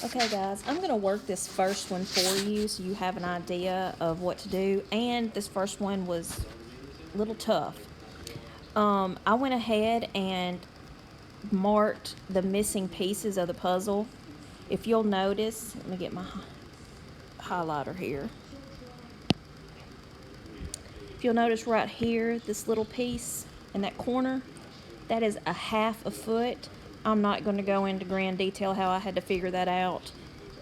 Okay guys, I'm going to work this first one for you so you have an idea of what to do, and this first one was a little tough. I went ahead and marked the missing pieces of the puzzle. If you'll notice, let me get my highlighter here. If you'll notice right here, this little piece in that corner, that is a 1/2 foot. I'm not going to go into grand detail how I had to figure that out.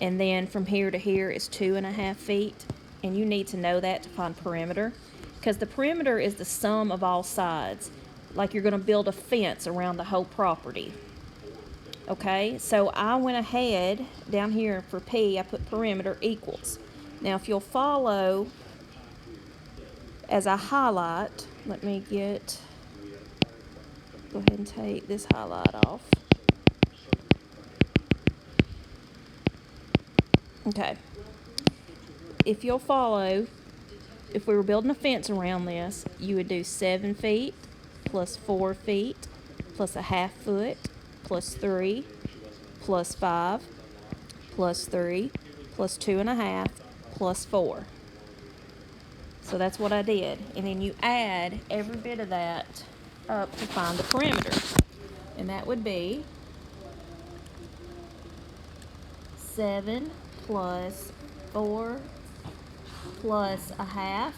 And then from here to here is 2.5 feet. And you need to know that to find perimeter, because the perimeter is the sum of all sides. Like you're going to build a fence around the whole property. Okay, so I went ahead down here for P, I put perimeter equals. Now if you'll follow as I highlight, let me go ahead and take this highlight off. Okay, if you'll follow, if we were building a fence around this, you would do 7 feet plus 4 feet plus a 1/2 foot plus 3 plus 5 plus 3 plus 2.5 plus 4. So that's what I did. And then you add every bit of that up to find the perimeter. And that would be 7 plus 4 plus a 1/2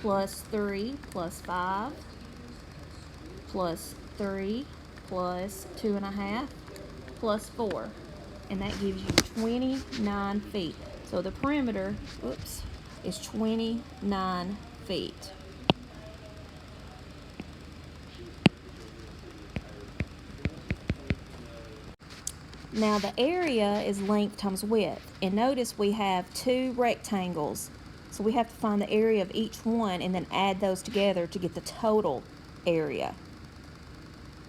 plus 3 plus 5 plus 3 plus 2.5 plus 4. And that gives you 29 feet. So the perimeter, is 29 feet. Now the area is length times width, and notice we have 2 rectangles, so we have to find the area of each one and then add those together to get the total area.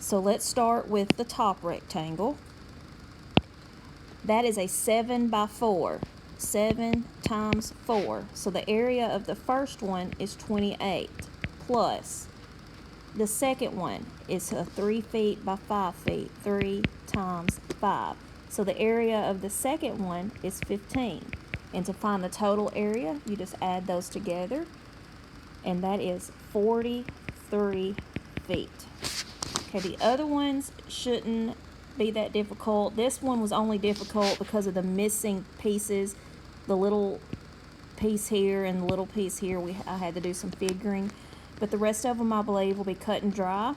So let's start with the top rectangle. That is a 7 by 4. 7 times 4. So the area of the first one is 28, plus the second one is a 3 feet by 5 feet. 3 times 5. So the area of the second one is 15. And to find the total area, you just add those together, and that is 43 feet. Okay, the other ones shouldn't be that difficult. This one was only difficult because of the missing pieces. The little piece here and the little piece here, I had to do some figuring. But the rest of them, I believe, will be cut and dry.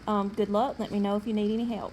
Good luck. Let me know if you need any help.